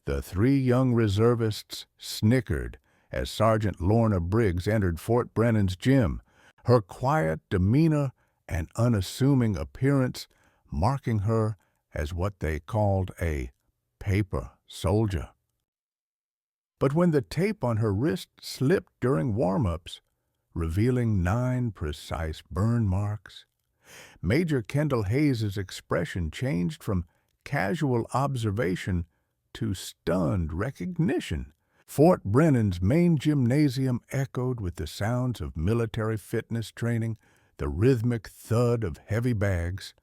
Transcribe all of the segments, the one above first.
The three young reservists snickered as Sergeant Lorna Briggs entered Fort Brennan's gym, her quiet demeanor and unassuming appearance marking her as what they called a paper soldier. But when the tape on her wrist slipped during warm-ups, revealing 9 precise burn marks, Major Kendall Hayes's expression changed from casual observation to stunned recognition. Fort Brennan's main gymnasium echoed with the sounds of military fitness training, the rhythmic thud of heavy bags,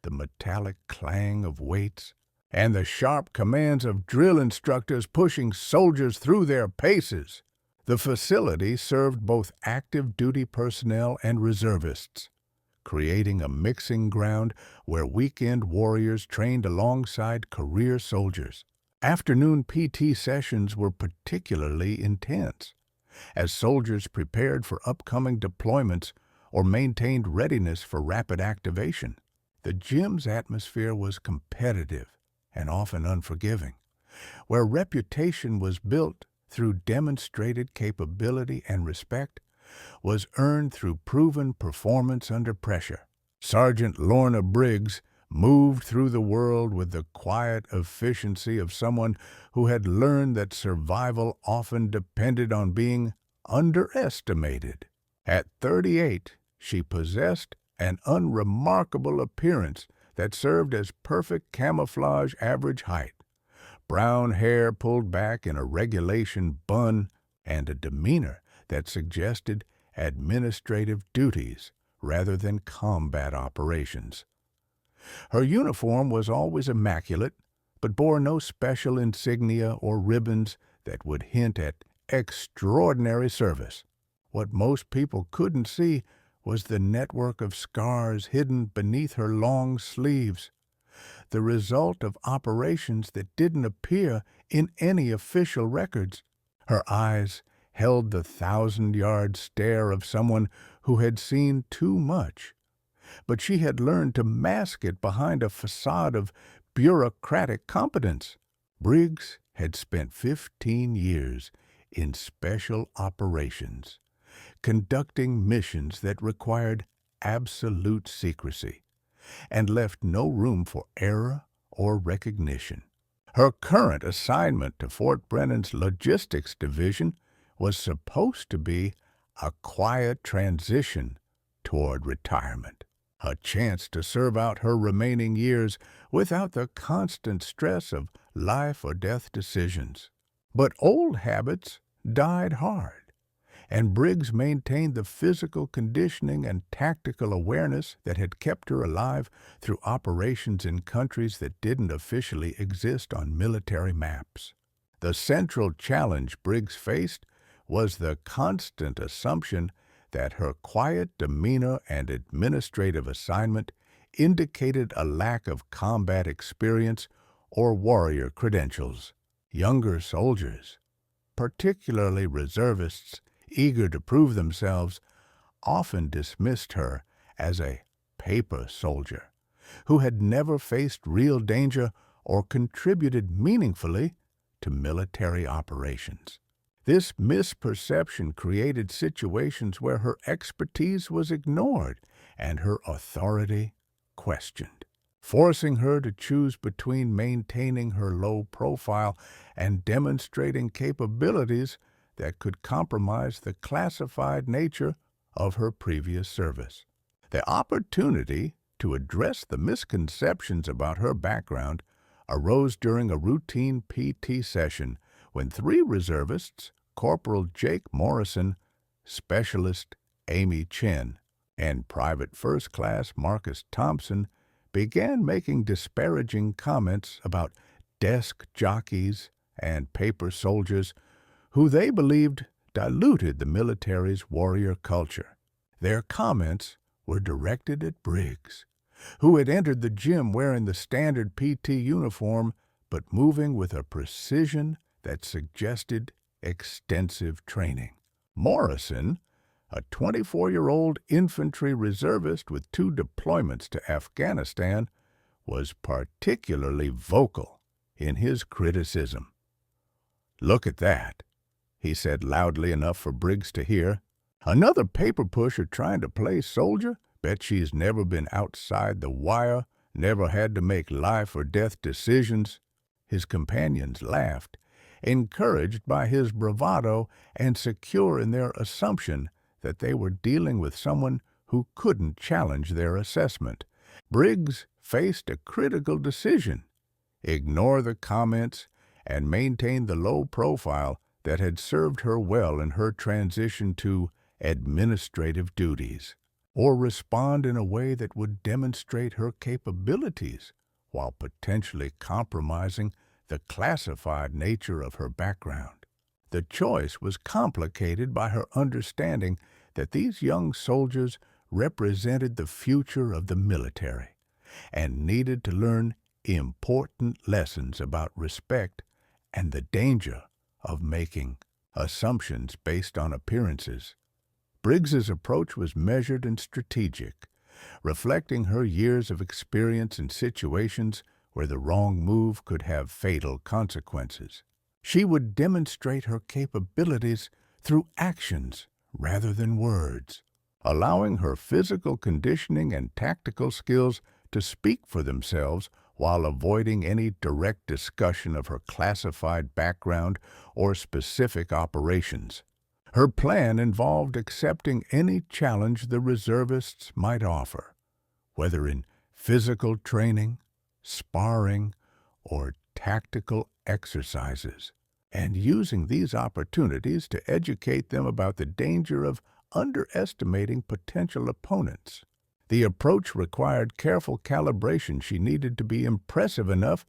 the metallic clang of weights, and the sharp commands of drill instructors pushing soldiers through their paces. The facility served both active duty personnel and reservists, creating a mixing ground where weekend warriors trained alongside career soldiers. Afternoon PT sessions were particularly intense, as soldiers prepared for upcoming deployments or maintained readiness for rapid activation. The gym's atmosphere was competitive and often unforgiving, where reputation was built through demonstrated capability and respect was earned through proven performance under pressure. Sergeant Lorna Briggs moved through the world with the quiet efficiency of someone who had learned that survival often depended on being underestimated. At 38, she possessed an unremarkable appearance that served as perfect camouflage average height. Brown hair pulled back in a regulation bun and a demeanor that suggested administrative duties rather than combat operations. Her uniform was always immaculate, but bore no special insignia or ribbons that would hint at extraordinary service. What most people couldn't see was the network of scars hidden beneath her long sleeves, the result of operations that didn't appear in any official records. Her eyes held the 1,000-yard stare of someone who had seen too much, but she had learned to mask it behind a facade of bureaucratic competence. Briggs had spent 15 years in special operations, conducting missions that required absolute secrecy and left no room for error or recognition. Her current assignment to Fort Brennan's Logistics Division was supposed to be a quiet transition toward retirement, a chance to serve out her remaining years without the constant stress of life or death decisions. But old habits died hard, and Briggs maintained the physical conditioning and tactical awareness that had kept her alive through operations in countries that didn't officially exist on military maps. The central challenge Briggs faced was the constant assumption that her quiet demeanor and administrative assignment indicated a lack of combat experience or warrior credentials. Younger soldiers, particularly reservists eager to prove themselves, often dismissed her as a paper soldier who had never faced real danger or contributed meaningfully to military operations. This misperception created situations where her expertise was ignored and her authority questioned, forcing her to choose between maintaining her low profile and demonstrating capabilities that could compromise the classified nature of her previous service. The opportunity to address the misconceptions about her background arose during a routine PT session when 3 reservists, Corporal Jake Morrison, Specialist Amy Chen, and Private First Class Marcus Thompson, began making disparaging comments about desk jockeys and paper soldiers who they believed diluted the military's warrior culture. Their comments were directed at Briggs, who had entered the gym wearing the standard PT uniform but moving with a precision that suggested extensive training. Morrison, a 24-year-old infantry reservist with 2 deployments to Afghanistan, was particularly vocal in his criticism. "Look at that," he said loudly enough for Briggs to hear. "Another paper pusher trying to play soldier? Bet she's never been outside the wire, never had to make life or death decisions." His companions laughed, encouraged by his bravado and secure in their assumption that they were dealing with someone who couldn't challenge their assessment. Briggs faced a critical decision: ignore the comments and maintain the low profile that had served her well in her transition to administrative duties, or respond in a way that would demonstrate her capabilities while potentially compromising the classified nature of her background. The choice was complicated by her understanding that these young soldiers represented the future of the military and needed to learn important lessons about respect and the danger of making assumptions based on appearances. Briggs's approach was measured and strategic, reflecting her years of experience in situations where the wrong move could have fatal consequences. She would demonstrate her capabilities through actions rather than words, allowing her physical conditioning and tactical skills to speak for themselves while avoiding any direct discussion of her classified background or specific operations. Her plan involved accepting any challenge the reservists might offer, whether in physical training, sparring, or tactical exercises, and using these opportunities to educate them about the danger of underestimating potential opponents. The approach required careful calibration. She needed to be impressive enough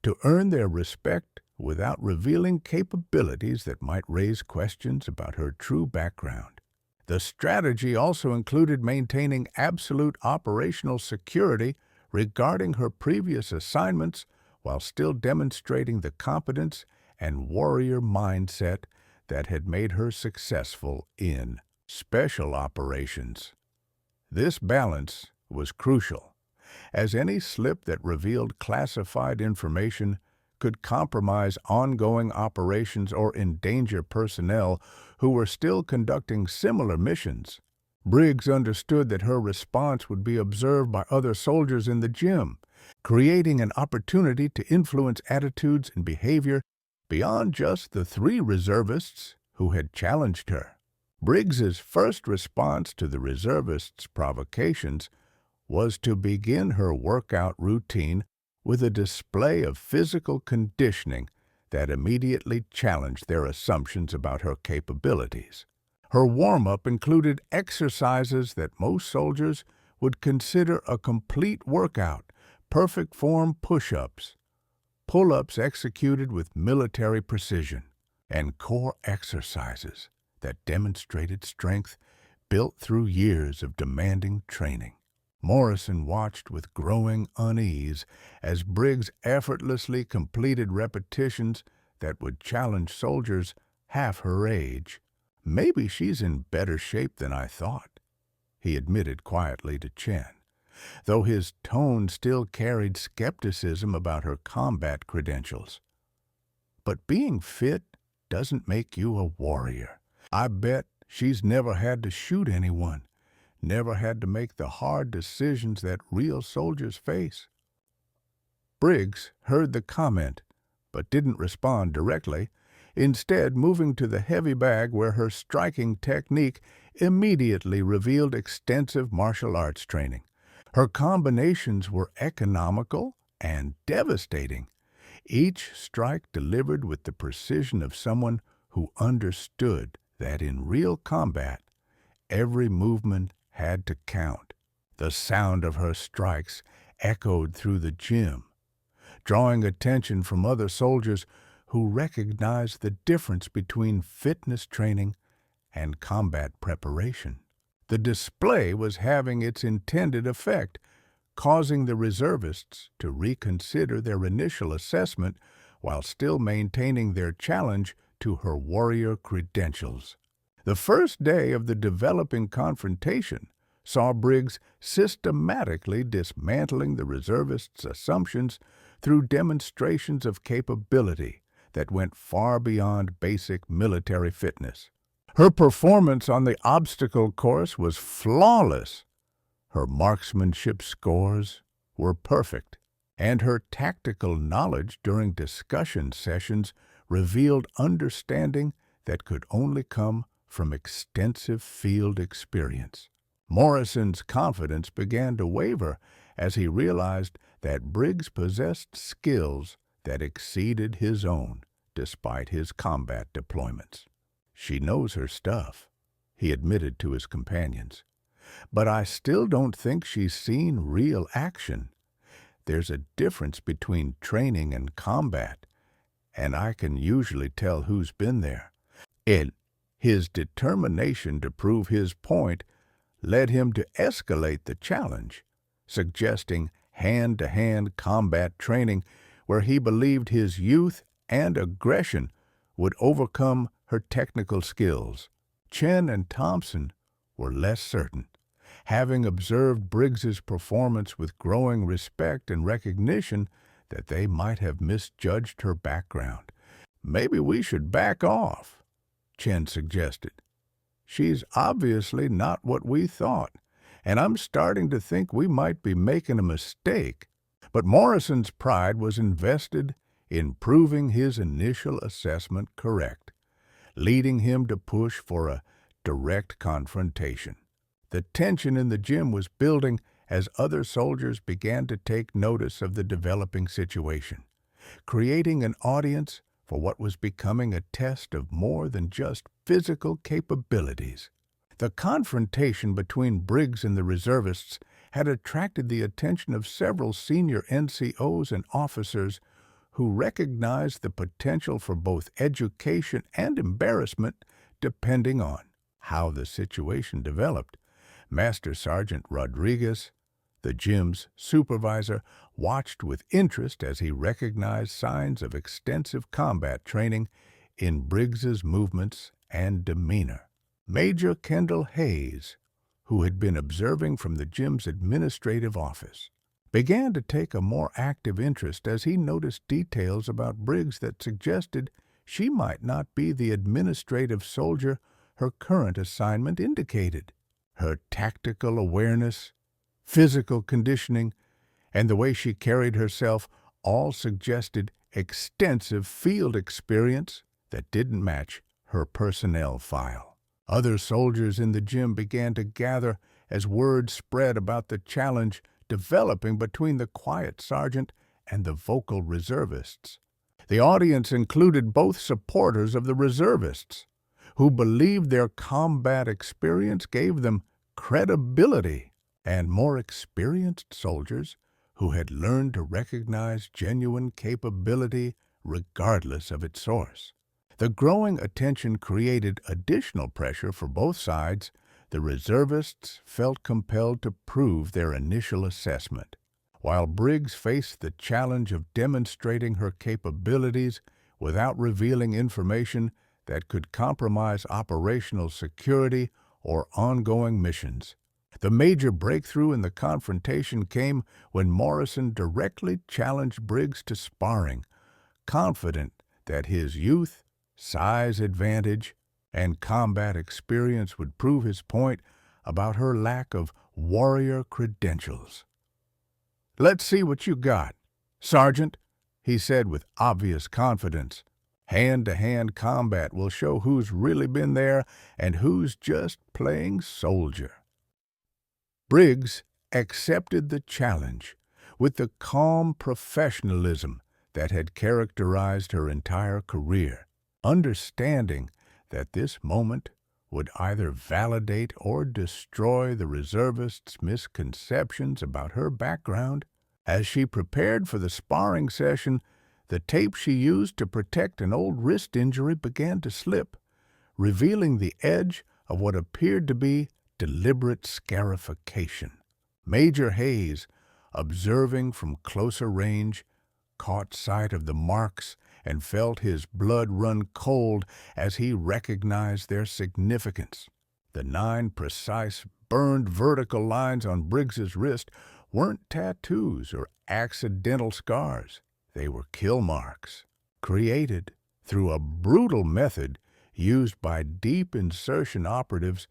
to earn their respect without revealing capabilities that might raise questions about her true background. The strategy also included maintaining absolute operational security regarding her previous assignments while still demonstrating the competence and warrior mindset that had made her successful in special operations. This balance was crucial, as any slip that revealed classified information could compromise ongoing operations or endanger personnel who were still conducting similar missions. Briggs understood that her response would be observed by other soldiers in the gym, creating an opportunity to influence attitudes and behavior beyond just the 3 reservists who had challenged her. Briggs's first response to the reservists' provocations was to begin her workout routine with a display of physical conditioning that immediately challenged their assumptions about her capabilities. Her warm-up included exercises that most soldiers would consider a complete workout: perfect form push-ups, pull-ups executed with military precision, and core exercises that demonstrated strength built through years of demanding training. Morrison watched with growing unease as Briggs effortlessly completed repetitions that would challenge soldiers half her age. "Maybe she's in better shape than I thought," he admitted quietly to Chen, though his tone still carried skepticism about her combat credentials. "But being fit doesn't make you a warrior. I bet she's never had to shoot anyone, never had to make the hard decisions that real soldiers face." Briggs heard the comment, but didn't respond directly, instead moving to the heavy bag where her striking technique immediately revealed extensive martial arts training. Her combinations were economical and devastating, each strike delivered with the precision of someone who understood that in real combat, every movement had to count. The sound of her strikes echoed through the gym, drawing attention from other soldiers who recognized the difference between fitness training and combat preparation. The display was having its intended effect, causing the reservists to reconsider their initial assessment while still maintaining their challenge to her warrior credentials. The first day of the developing confrontation saw Briggs systematically dismantling the reservists' assumptions through demonstrations of capability that went far beyond basic military fitness. Her performance on the obstacle course was flawless. Her marksmanship scores were perfect, and her tactical knowledge during discussion sessions revealed understanding that could only come from extensive field experience. Morrison's confidence began to waver as he realized that Briggs possessed skills that exceeded his own despite his combat deployments. "She knows her stuff," he admitted to his companions. "But I still don't think she's seen real action. There's a difference between training and combat, and I can usually tell who's been there." His determination to prove his point led him to escalate the challenge, suggesting hand-to-hand combat training where he believed his youth and aggression would overcome her technical skills. Chen and Thompson were less certain, having observed Briggs's performance with growing respect and recognition that they might have misjudged her background. "Maybe we should back off," Chen suggested. "She's obviously not what we thought, and I'm starting to think we might be making a mistake." But Morrison's pride was invested in proving his initial assessment correct, leading him to push for a direct confrontation. The tension in the gym was building as other soldiers began to take notice of the developing situation, creating an audience for what was becoming a test of more than just physical capabilities. The confrontation between Briggs and the reservists had attracted the attention of several senior NCOs and officers who recognized the potential for both education and embarrassment depending on how the situation developed. Master Sergeant Rodriguez, the gym's supervisor, watched with interest as he recognized signs of extensive combat training in Briggs's movements and demeanor. Major Kendall Hayes, who had been observing from the gym's administrative office, began to take a more active interest as he noticed details about Briggs that suggested she might not be the administrative soldier her current assignment indicated. Her tactical awareness, physical conditioning, and the way she carried herself all suggested extensive field experience that didn't match her personnel file. Other soldiers in the gym began to gather as word spread about the challenge developing between the quiet sergeant and the vocal reservists. The audience included both supporters of the reservists, who believed their combat experience gave them credibility, and more experienced soldiers who had learned to recognize genuine capability regardless of its source. The growing attention created additional pressure for both sides. The reservists felt compelled to prove their initial assessment, while Briggs faced the challenge of demonstrating her capabilities without revealing information that could compromise operational security or ongoing missions. The major breakthrough in the confrontation came when Morrison directly challenged Briggs to sparring, confident that his youth, size advantage, and combat experience would prove his point about her lack of warrior credentials. "Let's see what you got, Sergeant," he said with obvious confidence. "Hand-to-hand combat will show who's really been there and who's just playing soldier." Briggs accepted the challenge with the calm professionalism that had characterized her entire career, understanding that this moment would either validate or destroy the reservists' misconceptions about her background. As she prepared for the sparring session, the tape she used to protect an old wrist injury began to slip, revealing the edge of what appeared to be deliberate scarification. Major Hayes, observing from closer range, caught sight of the marks and felt his blood run cold as he recognized their significance. The 9 precise, burned vertical lines on Briggs's wrist weren't tattoos or accidental scars. They were kill marks, created through a brutal method used by deep insertion operatives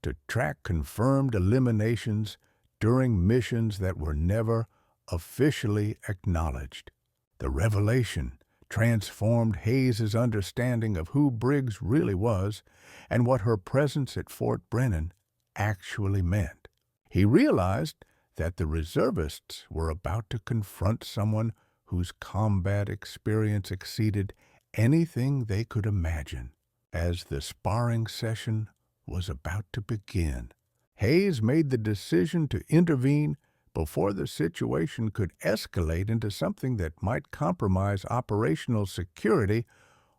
to track confirmed eliminations during missions that were never officially acknowledged. The revelation transformed Hayes's understanding of who Briggs really was and what her presence at Fort Brennan actually meant. He realized that the reservists were about to confront someone whose combat experience exceeded anything they could imagine. As the sparring session was about to begin, Hayes made the decision to intervene before the situation could escalate into something that might compromise operational security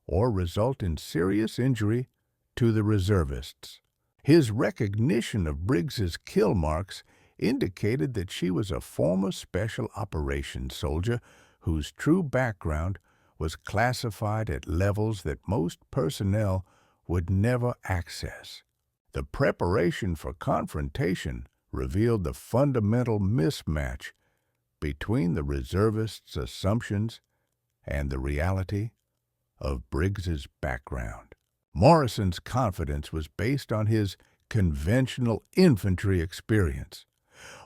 or result in serious injury to the reservists. His recognition of Briggs's kill marks indicated that she was a former Special Operations soldier whose true background was classified at levels that most personnel would never access. The preparation for confrontation revealed the fundamental mismatch between the reservists' assumptions and the reality of Briggs's background. Morrison's confidence was based on his conventional infantry experience,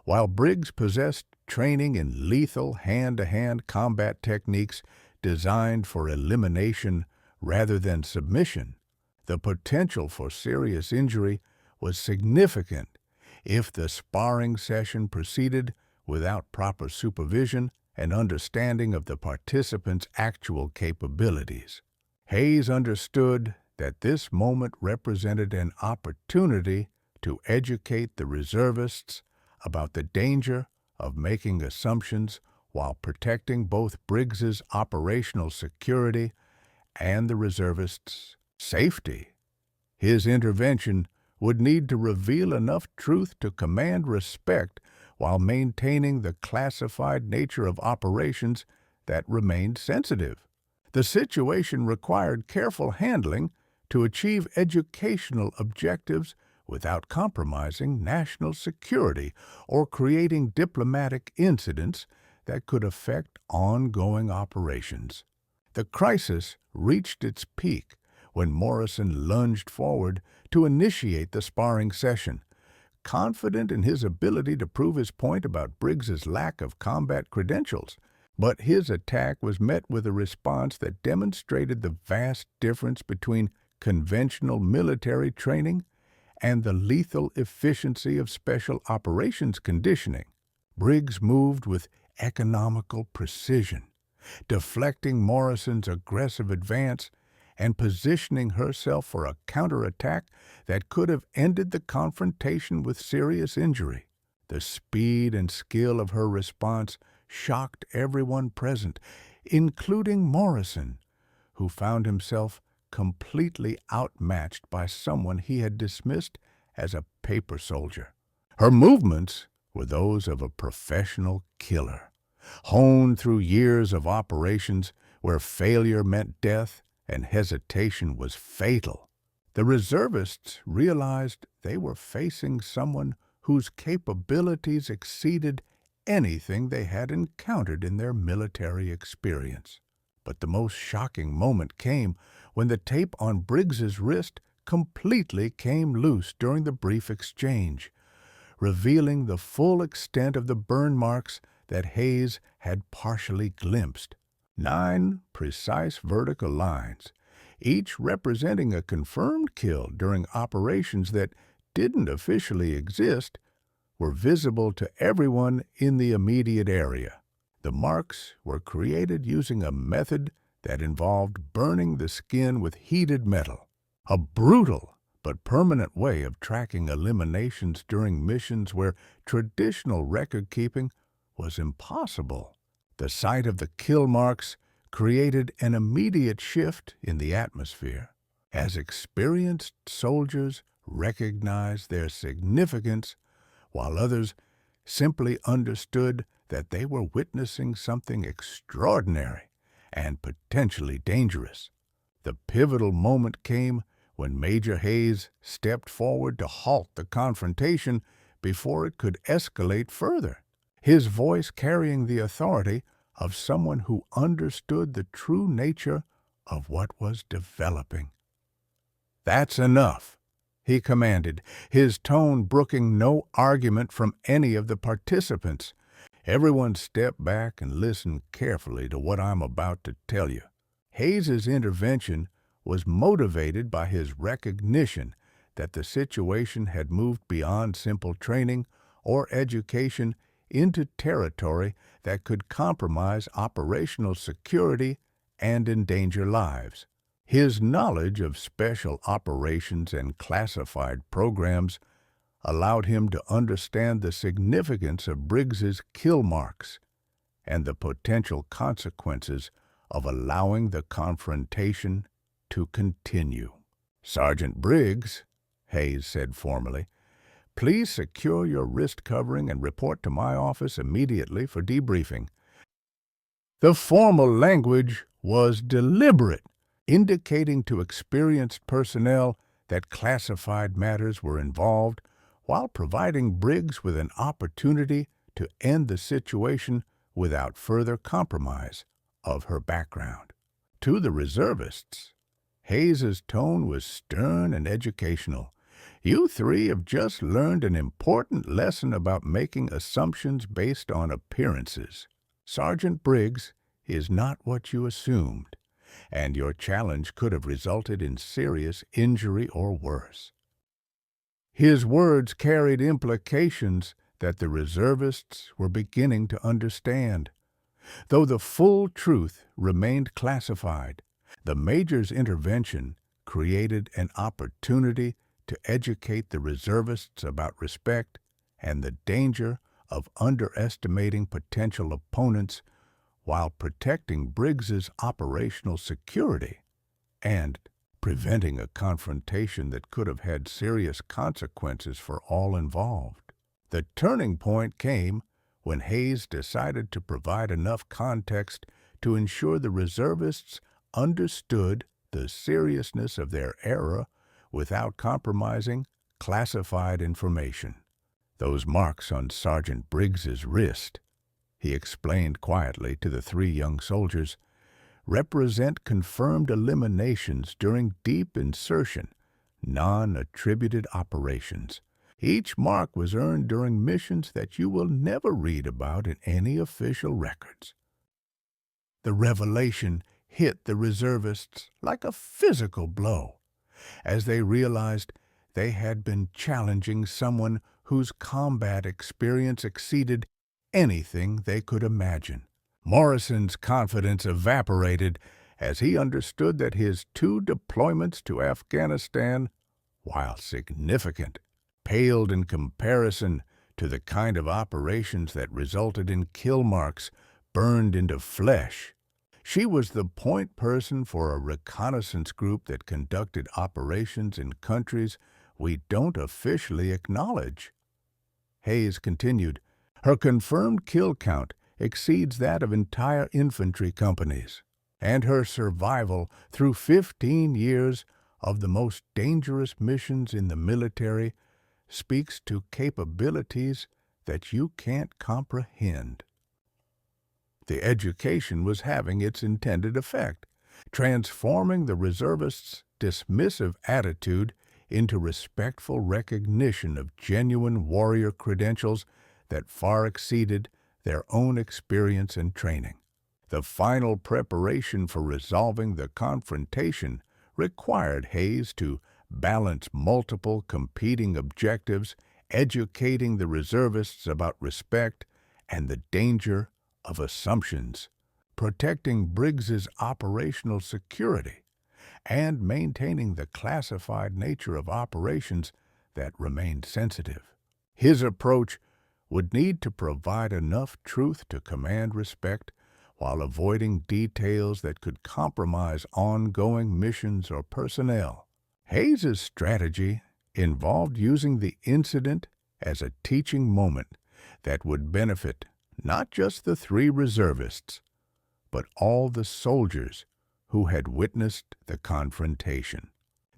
while Briggs possessed training in lethal hand-to-hand combat techniques designed for elimination rather than submission. The potential for serious injury was significant if the sparring session proceeded without proper supervision and understanding of the participants' actual capabilities. Hayes understood that this moment represented an opportunity to educate the reservists about the danger of making assumptions while protecting both Briggs's operational security and the reservists' safety. His intervention would need to reveal enough truth to command respect while maintaining the classified nature of operations that remained sensitive. The situation required careful handling to achieve educational objectives without compromising national security or creating diplomatic incidents that could affect ongoing operations. The crisis reached its peak when Morrison lunged forward to initiate the sparring session. Confident in his ability to prove his point about Briggs's lack of combat credentials, but his attack was met with a response that demonstrated the vast difference between conventional military training and the lethal efficiency of special operations conditioning. Briggs moved with economical precision, deflecting Morrison's aggressive advance and positioning herself for a counterattack that could have ended the confrontation with serious injury. The speed and skill of her response shocked everyone present, including Morrison, who found himself completely outmatched by someone he had dismissed as a paper soldier. Her movements were those of a professional killer, honed through years of operations where failure meant death and hesitation was fatal. The reservists realized they were facing someone whose capabilities exceeded anything they had encountered in their military experience. But the most shocking moment came when the tape on Briggs's wrist completely came loose during the brief exchange, revealing the full extent of the burn marks that Hayes had partially glimpsed. 9 precise vertical lines, each representing a confirmed kill during operations that didn't officially exist, were visible to everyone in the immediate area. The marks were created using a method that involved burning the skin with heated metal, a brutal but permanent way of tracking eliminations during missions where traditional record-keeping was impossible. The sight of the kill marks created an immediate shift in the atmosphere, as experienced soldiers recognized their significance, while others simply understood that they were witnessing something extraordinary and potentially dangerous. The pivotal moment came when Major Hayes stepped forward to halt the confrontation before it could escalate further, his voice carrying the authority of someone who understood the true nature of what was developing. "That's enough," he commanded, his tone brooking no argument from any of the participants. "Everyone step back and listen carefully to what I'm about to tell you." Hayes's intervention was motivated by his recognition that the situation had moved beyond simple training or education into territory that could compromise operational security and endanger lives. His knowledge of special operations and classified programs allowed him to understand the significance of Briggs's kill marks and the potential consequences of allowing the confrontation to continue. "Sergeant Briggs," Hayes said formally, "please secure your wrist covering and report to my office immediately for debriefing." The formal language was deliberate, indicating to experienced personnel that classified matters were involved, while providing Briggs with an opportunity to end the situation without further compromise of her background. To the reservists, Hayes's tone was stern and educational. "You three have just learned an important lesson about making assumptions based on appearances. Sergeant Briggs is not what you assumed, and your challenge could have resulted in serious injury or worse." His words carried implications that the reservists were beginning to understand. Though the full truth remained classified, the Major's intervention created an opportunity to educate the reservists about respect and the danger of underestimating potential opponents while protecting Briggs's operational security and preventing a confrontation that could have had serious consequences for all involved. The turning point came when Hayes decided to provide enough context to ensure the reservists understood the seriousness of their error without compromising classified information. "Those marks on Sergeant Briggs's wrist," he explained quietly to the three young soldiers, "represent confirmed eliminations during deep insertion, non-attributed operations. Each mark was earned during missions that you will never read about in any official records." The revelation hit the reservists like a physical blow, as they realized they had been challenging someone whose combat experience exceeded anything they could imagine. Morrison's confidence evaporated as he understood that his 2 deployments to Afghanistan, while significant, paled in comparison to the kind of operations that resulted in kill marks burned into flesh. She was the point person for a reconnaissance group that conducted operations in countries we don't officially acknowledge. Hayes continued, "Her confirmed kill count exceeds that of entire infantry companies, and her survival through 15 years of the most dangerous missions in the military speaks to capabilities that you can't comprehend." The education was having its intended effect, transforming the reservists' dismissive attitude into respectful recognition of genuine warrior credentials that far exceeded their own experience and training. The final preparation for resolving the confrontation required Hayes to balance multiple competing objectives, educating the reservists about respect and the danger of assumptions, protecting Briggs's operational security, and maintaining the classified nature of operations that remained sensitive. His approach would need to provide enough truth to command respect while avoiding details that could compromise ongoing missions or personnel. Hayes's strategy involved using the incident as a teaching moment that would benefit not just the 3 reservists, but all the soldiers who had witnessed the confrontation.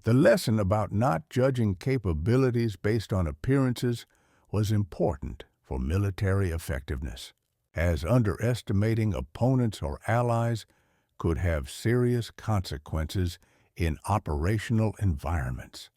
The lesson about not judging capabilities based on appearances was important for military effectiveness, as underestimating opponents or allies could have serious consequences in operational environments.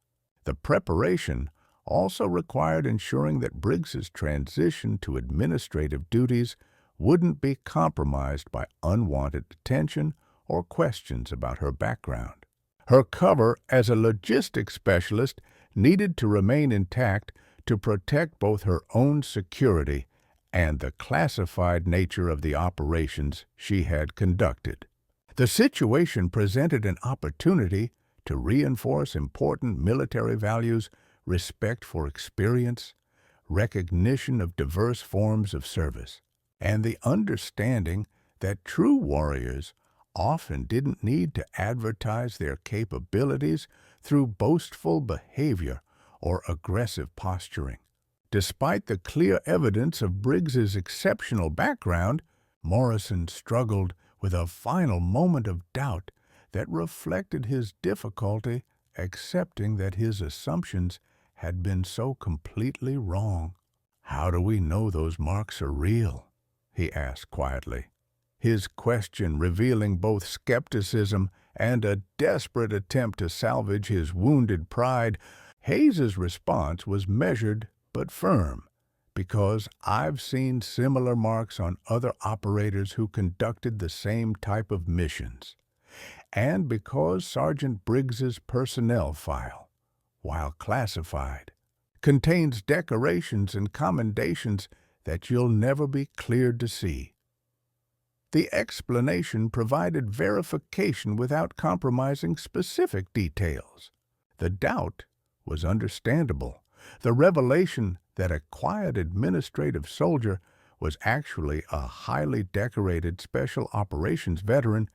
The preparation also required ensuring that Briggs's transition to administrative duties wouldn't be compromised by unwanted attention or questions about her background. Her cover as a logistics specialist needed to remain intact to protect both her own security and the classified nature of the operations she had conducted. The situation presented an opportunity to reinforce important military values, respect for experience, recognition of diverse forms of service, and the understanding that true warriors often didn't need to advertise their capabilities through boastful behavior or aggressive posturing. Despite the clear evidence of Briggs's exceptional background, Morrison struggled with a final moment of doubt that reflected his difficulty accepting that his assumptions had been so completely wrong. "How do we know those marks are real?" he asked quietly, his question revealing both skepticism and a desperate attempt to salvage his wounded pride. Hayes's response was measured but firm, "Because I've seen similar marks on other operators who conducted the same type of missions, and because Sergeant Briggs's personnel file, while classified, contains decorations and commendations that you'll never be cleared to see." The explanation provided verification without compromising specific details. The doubt was understandable. The revelation that a quiet administrative soldier was actually a highly decorated special operations veteran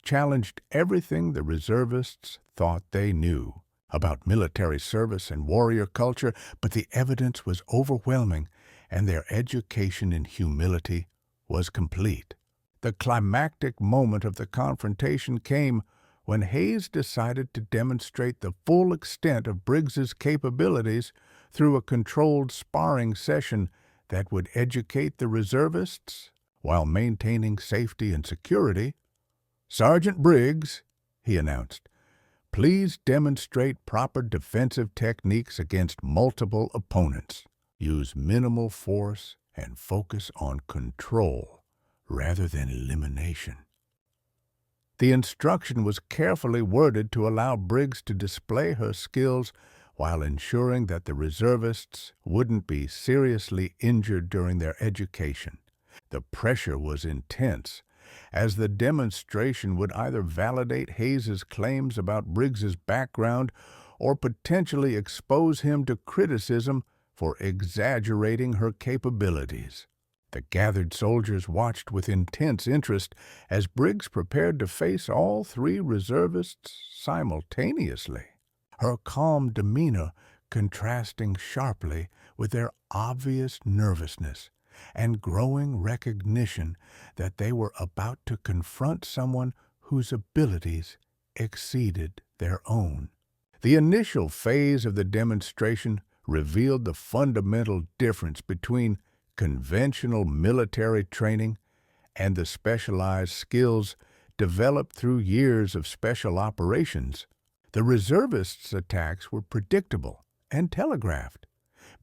challenged everything the reservists thought they knew about military service and warrior culture, but the evidence was overwhelming and their education in humility was complete. The climactic moment of the confrontation came when Hayes decided to demonstrate the full extent of Briggs's capabilities through a controlled sparring session that would educate the reservists while maintaining safety and security. "Sergeant Briggs," he announced, "please demonstrate proper defensive techniques against multiple opponents. Use minimal force and focus on control rather than elimination." The instruction was carefully worded to allow Briggs to display her skills while ensuring that the reservists wouldn't be seriously injured during their education. The pressure was intense, as the demonstration would either validate Hayes's claims about Briggs's background or potentially expose him to criticism for exaggerating her capabilities. The gathered soldiers watched with intense interest as Briggs prepared to face all three reservists simultaneously, her calm demeanor contrasting sharply with their obvious nervousness and growing recognition that they were about to confront someone whose abilities exceeded their own. The initial phase of the demonstration revealed the fundamental difference between conventional military training and the specialized skills developed through years of special operations. The reservists' attacks were predictable and telegraphed,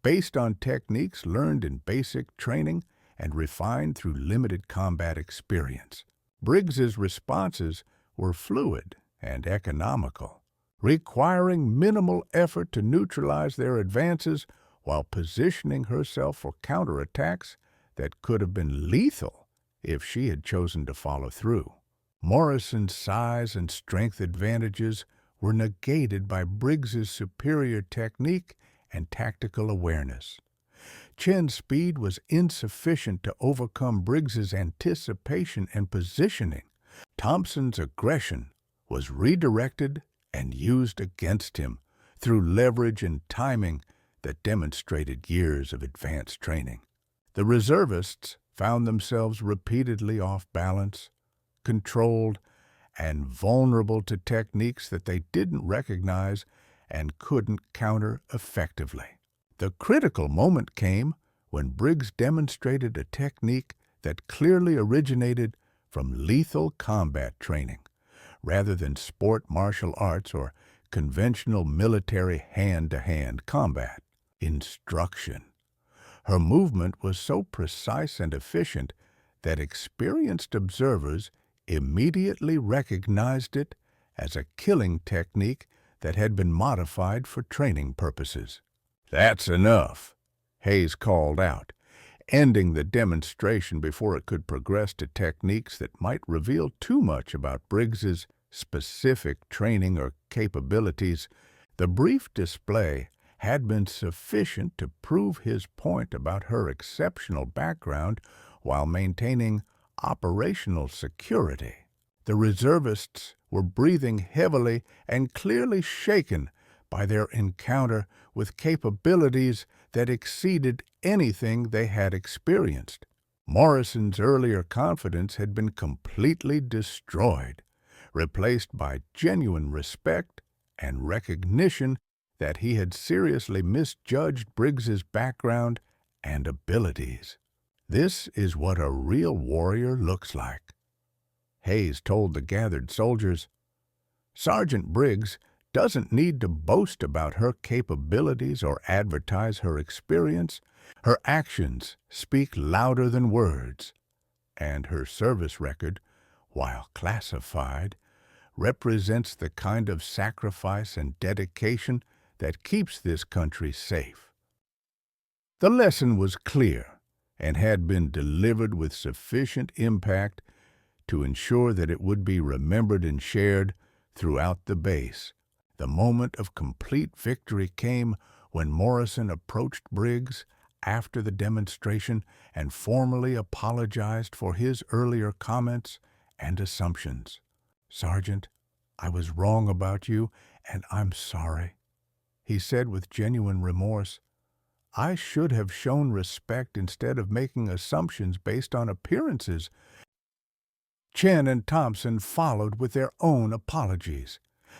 based on techniques learned in basic training and refined through limited combat experience. Briggs's responses were fluid and economical, requiring minimal effort to neutralize their advances while positioning herself for counterattacks that could have been lethal if she had chosen to follow through. Morrison's size and strength advantages were negated by Briggs's superior technique and tactical awareness. Chen's speed was insufficient to overcome Briggs's anticipation and positioning. Thompson's aggression was redirected and used against him through leverage and timing that demonstrated years of advanced training. The reservists found themselves repeatedly off balance, controlled, and vulnerable to techniques that they didn't recognize and couldn't counter effectively. The critical moment came when Briggs demonstrated a technique that clearly originated from lethal combat training, rather than sport martial arts or conventional military hand-to-hand combat. Instruction. Her movement was so precise and efficient that experienced observers immediately recognized it as a killing technique that had been modified for training purposes. "That's enough," Hayes called out, ending the demonstration before it could progress to techniques that might reveal too much about Briggs's specific training or capabilities. The brief display had been sufficient to prove his point about her exceptional background while maintaining operational security. The reservists were breathing heavily and clearly shaken by their encounter with capabilities that exceeded anything they had experienced. Morrison's earlier confidence had been completely destroyed, replaced by genuine respect and recognition that he had seriously misjudged Briggs's background and abilities. "This is what a real warrior looks like," Hayes told the gathered soldiers. "Sergeant Briggs doesn't need to boast about her capabilities or advertise her experience. Her actions speak louder than words, and her service record, while classified, represents the kind of sacrifice and dedication that keeps this country safe." The lesson was clear and had been delivered with sufficient impact to ensure that it would be remembered and shared throughout the base. The moment of complete victory came when Morrison approached Briggs after the demonstration and formally apologized for his earlier comments and assumptions. "Sergeant, I was wrong about you, and I'm sorry," he said with genuine remorse. "I should have shown respect instead of making assumptions based on appearances." Chen and Thompson followed with their own apologies,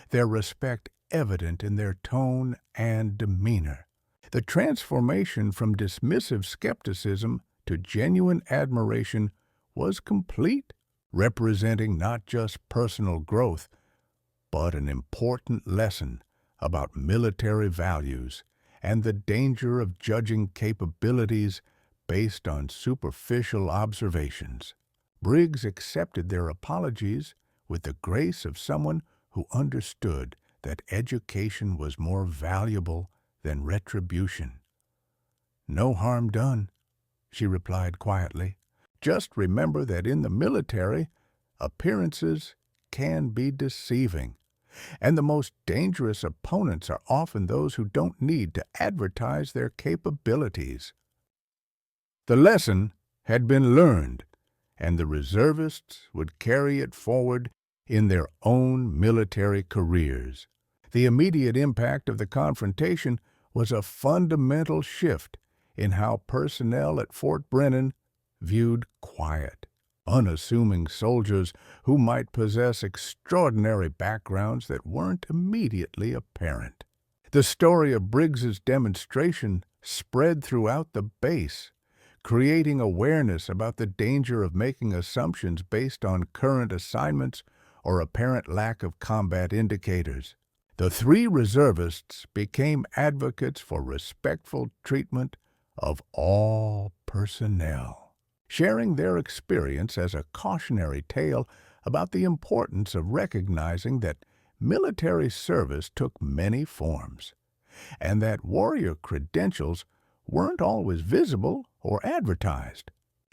their respect evident in their tone and demeanor. The transformation from dismissive skepticism to genuine admiration was complete, representing not just personal growth, but an important lesson about military values and the danger of judging capabilities based on superficial observations. Briggs accepted their apologies with the grace of someone who understood that education was more valuable than retribution. "No harm done," she replied quietly. "Just remember that in the military, appearances can be deceiving, and the most dangerous opponents are often those who don't need to advertise their capabilities." The lesson had been learned, and the reservists would carry it forward in their own military careers. The immediate impact of the confrontation was a fundamental shift in how personnel at Fort Brennan viewed quiet, unassuming soldiers who might possess extraordinary backgrounds that weren't immediately apparent. The story of Briggs's demonstration spread throughout the base, creating awareness about the danger of making assumptions based on current assignments or apparent lack of combat indicators. The three reservists became advocates for respectful treatment of all personnel, sharing their experience as a cautionary tale about the importance of recognizing that military service took many forms, and that warrior credentials weren't always visible or advertised.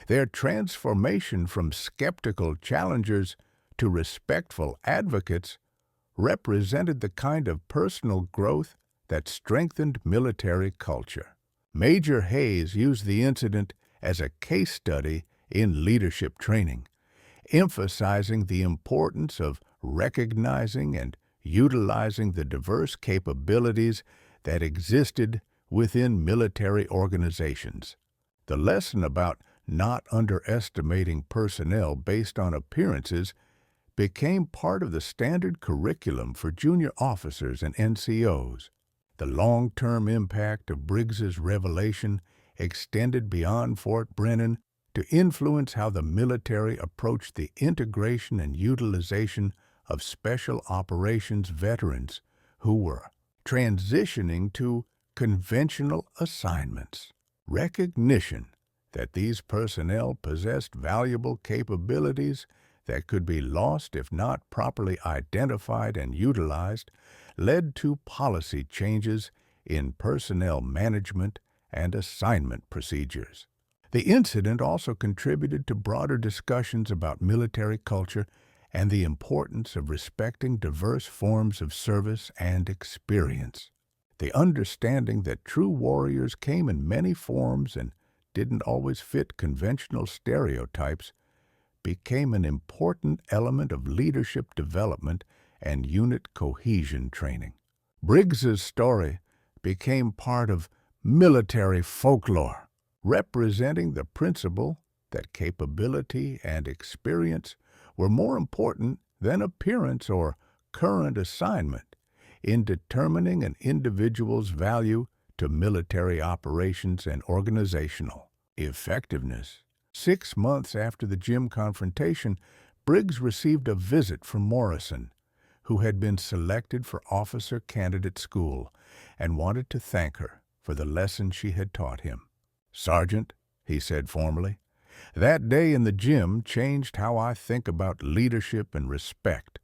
Their transformation from skeptical challengers to respectful advocates represented the kind of personal growth that strengthened military culture. Major Hayes used the incident as a case study in leadership training, emphasizing the importance of recognizing and utilizing the diverse capabilities that existed within military organizations. The lesson about not underestimating personnel based on appearances became part of the standard curriculum for junior officers and NCOs. The long-term impact of Briggs's revelation extended beyond Fort Brennan to influence how the military approached the integration and utilization of special operations veterans who were transitioning to conventional assignments. Recognition that these personnel possessed valuable capabilities that could be lost if not properly identified and utilized led to policy changes in personnel management and assignment procedures. The incident also contributed to broader discussions about military culture and the importance of respecting diverse forms of service and experience. The understanding that true warriors came in many forms and didn't always fit conventional stereotypes became an important element of leadership development and unit cohesion training. Briggs's story became part of military folklore, representing the principle that capability and experience were more important than appearance or current assignment in determining an individual's value to military operations and organizational effectiveness. 6 months after the gym confrontation, Briggs received a visit from Morrison, who had been selected for officer candidate school and wanted to thank her for the lesson she had taught him. "Sergeant," he said formally, "that day in the gym changed how I think about leadership and respect.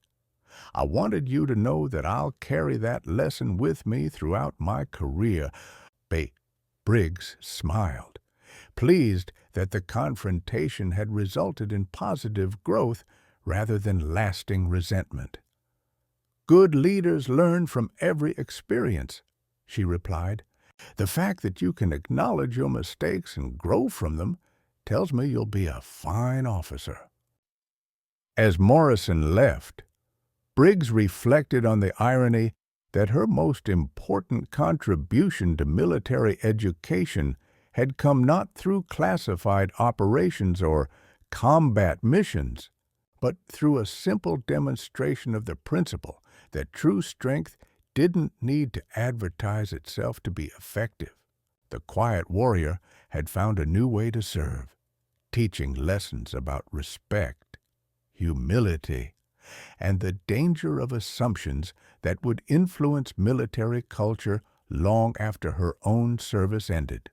I wanted you to know that I'll carry that lesson with me throughout my career." Briggs smiled, pleased that the confrontation had resulted in positive growth rather than lasting resentment. "Good leaders learn from every experience," she replied. "The fact that you can acknowledge your mistakes and grow from them tells me you'll be a fine officer." As Morrison left, Briggs reflected on the irony that her most important contribution to military education had come not through classified operations or combat missions, but through a simple demonstration of the principle that true strength didn't need to advertise itself to be effective. The quiet warrior had found a new way to serve, teaching lessons about respect, humility, and the danger of assumptions that would influence military culture long after her own service ended.